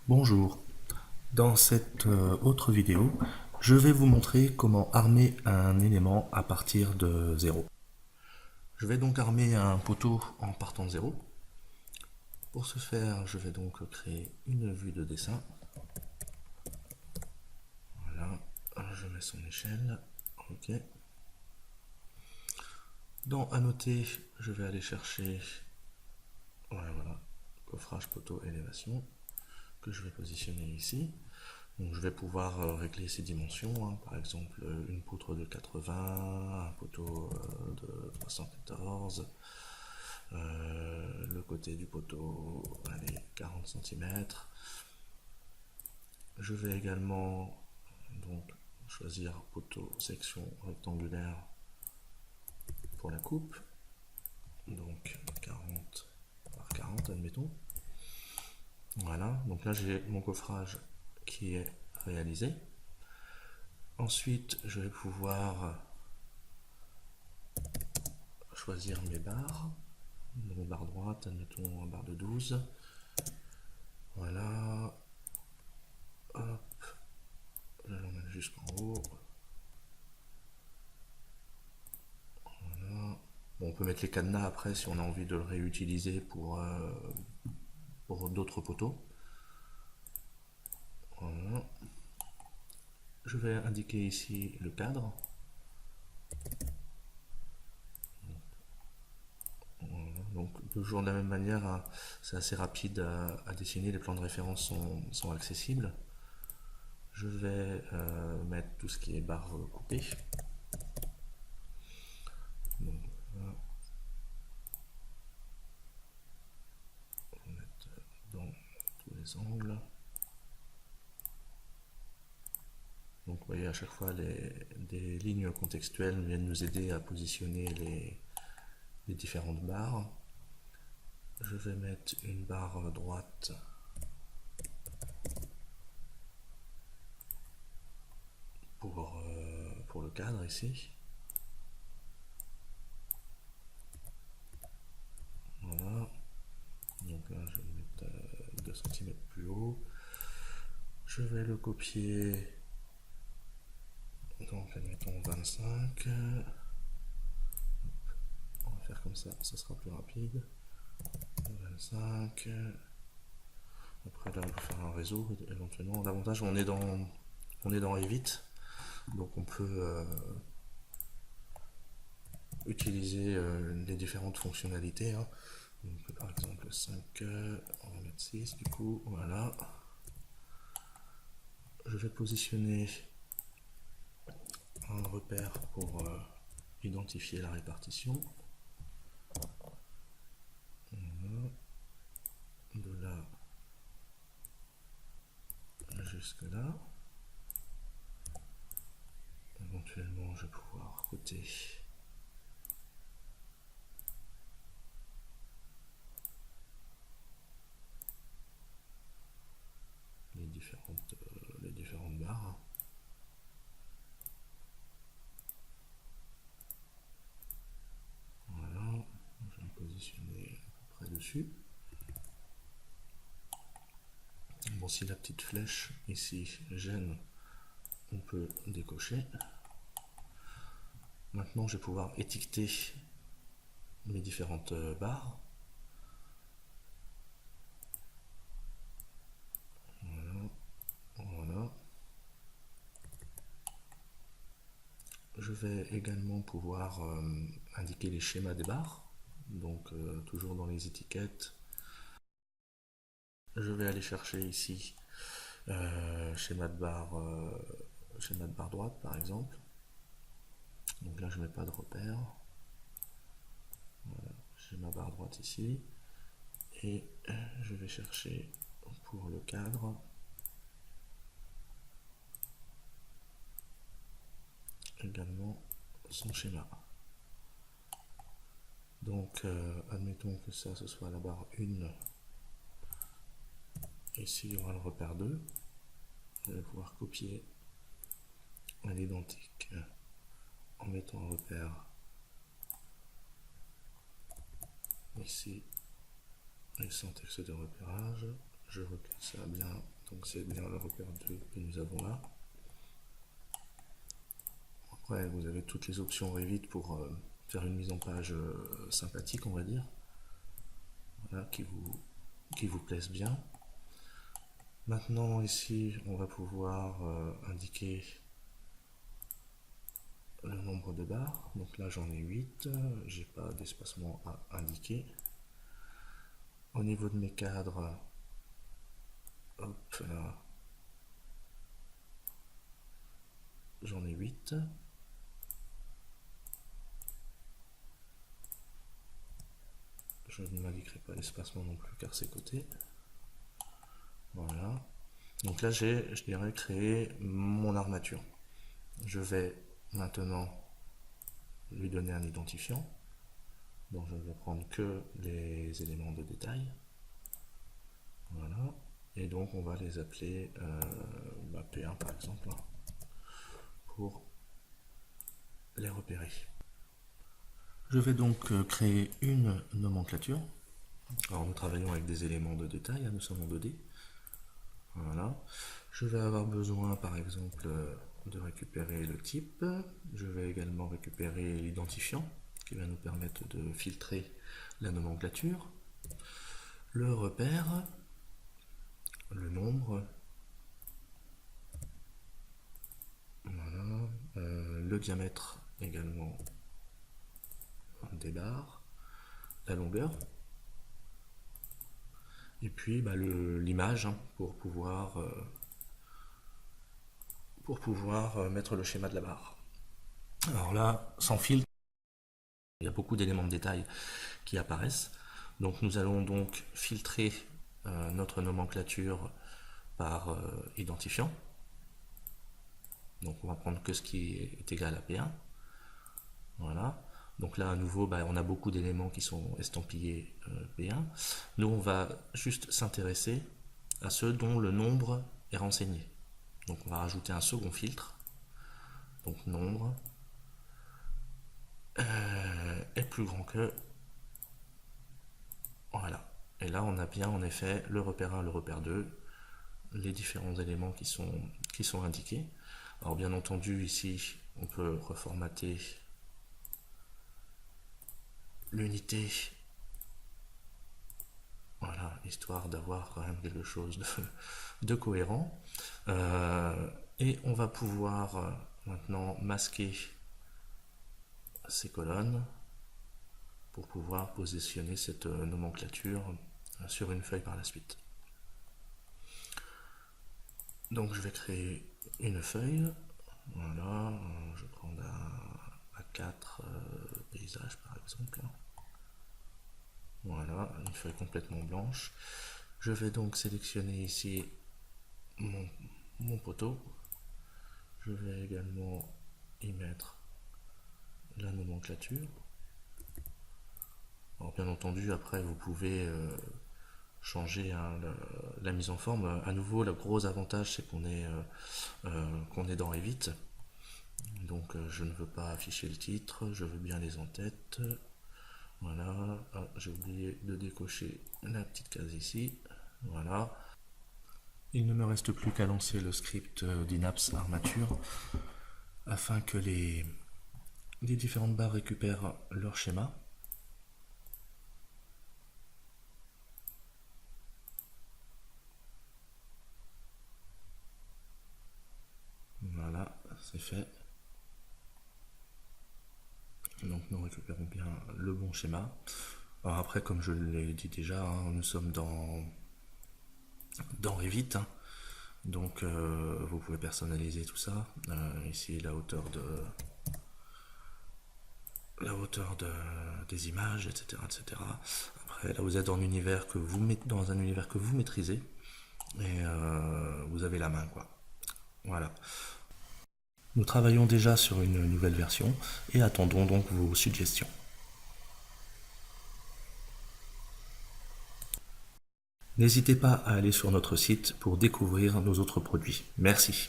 Bonjour, dans cette autre vidéo, je vais vous montrer comment armer un élément à partir de zéro. Je vais donc armer un poteau en partant de zéro. Pour ce faire, je vais donc créer une vue de dessin. Voilà, je mets son échelle. Ok. Dans Annoter, je vais aller chercher voilà, coffrage poteau élévation que je vais positionner ici. Donc je vais pouvoir régler ses dimensions, hein. Par exemple une poutre de 80, un poteau de 314, le côté du poteau, allez, 40 cm. Je vais également donc choisir poteau section rectangulaire pour la coupe, donc 40 par 40 admettons. Voilà, donc là j'ai mon coffrage qui est réalisé. Ensuite, je vais pouvoir choisir mes barres. Donc barre droite, admettons barre de 12. Voilà. Hop. Je l'emmène jusqu'en haut. Voilà. Bon, on peut mettre les cadenas après si on a envie de le réutiliser pour d'autres poteaux. Voilà. Je vais indiquer ici le cadre. Voilà. Donc toujours de la même manière, hein, c'est assez rapide à dessiner, les plans de référence sont accessibles. Je vais mettre tout ce qui est barre coupée. Donc, voilà. On va mettre dans tous les angles. Donc vous voyez à chaque fois des lignes contextuelles viennent nous aider à positionner les différentes barres. Je vais mettre une barre droite pour le cadre ici. Voilà. Donc là je vais mettre 2 cm plus haut. Je vais le copier. Donc admettons 25. On va faire comme ça sera plus rapide. 25. Après là, je vais faire un réseau éventuellement. L'avantage, on est dans Revit, donc on peut utiliser les différentes fonctionnalités, hein. Donc, par exemple 5, on va mettre 6 du coup, voilà. Je vais positionner un repère pour identifier la répartition. Voilà. De là jusque là. Éventuellement, je vais pouvoir coter les différentes barres. Voilà, je vais me positionner à peu près dessus. Bon, si la petite flèche ici gêne, on peut décocher. Maintenant, je vais pouvoir étiqueter mes différentes barres. Voilà, voilà. Je vais également pouvoir indiquer les schémas des barres. Donc, toujours dans les étiquettes, je vais aller chercher ici schéma de barre droite par exemple. Donc là, je ne mets pas de repère. Voilà, j'ai ma barre droite ici. Et je vais chercher pour le cadre également son schéma. Donc admettons que ça ce soit la barre 1. Ici il y aura le repère 2. Je vais pouvoir copier à l'identique en mettant un repère ici et sans texte de repérage. Je recule ça bien Donc c'est bien le repère 2 que nous avons là. Après, vous avez toutes les options Revit pour faire une mise en page sympathique, on va dire. Voilà, qui vous plaise bien. Maintenant, ici, on va pouvoir indiquer le nombre de barres. Donc là, j'en ai 8. J'ai pas d'espacement à indiquer. Au niveau de mes cadres, hop là, j'en ai 8. Je ne m'indiquerai pas l'espacement non plus car c'est côté. Voilà. Donc là, j'ai, je dirais, créé mon armature. Je vais maintenant lui donner un identifiant. Donc je ne vais prendre que les éléments de détail. Voilà. Et donc on va les appeler P1 par exemple, pour les repérer. Je vais donc créer une nomenclature. Alors nous travaillons avec des éléments de détail, nous sommes en 2D. Voilà. Je vais avoir besoin par exemple de récupérer le type. Je vais également récupérer l'identifiant qui va nous permettre de filtrer la nomenclature. Le repère, le nombre, voilà, le diamètre également des barres, la longueur, et puis l'image pour pouvoir mettre le schéma de la barre. Alors là, sans filtre, il y a beaucoup d'éléments de détail qui apparaissent. Donc nous allons donc filtrer notre nomenclature par identifiant. Donc on va prendre que ce qui est égal à P1. Voilà. Donc là à nouveau on a beaucoup d'éléments qui sont estampillés P1. Nous on va juste s'intéresser à ceux dont le nombre est renseigné. Donc on va rajouter un second filtre. Donc nombre est plus grand que. Voilà. Et là on a bien en effet le repère 1, le repère 2, les différents éléments qui sont indiqués. Alors bien entendu ici on peut reformater l'unité, voilà, histoire d'avoir quand même quelque chose de cohérent. Et on va pouvoir maintenant masquer ces colonnes pour pouvoir positionner cette nomenclature sur une feuille par la suite. Donc je vais créer une feuille. Voilà, je vais prendre un A4 paysage par exemple. Voilà, une feuille complètement blanche. Je vais donc sélectionner ici mon poteau. Je vais également y mettre la nomenclature. Alors bien entendu, après vous pouvez changer la mise en forme. À nouveau, le gros avantage c'est qu'on est dans Revit. Donc je ne veux pas afficher le titre, je veux bien les en-têtes. Voilà, j'ai oublié de décocher la petite case ici. Voilà. Il ne me reste plus qu'à lancer le script d'Inaps Armature afin que les différentes barres récupèrent leur schéma. Voilà, c'est fait. Donc nous récupérons bien le bon schéma. Alors après, comme je l'ai dit déjà, nous sommes dans Revit. Donc vous pouvez personnaliser tout ça. Ici la hauteur des images, etc., etc. Après là vous êtes dans un univers que vous maîtrisez et vous avez la main quoi. Voilà. Nous travaillons déjà sur une nouvelle version et attendons donc vos suggestions. N'hésitez pas à aller sur notre site pour découvrir nos autres produits. Merci.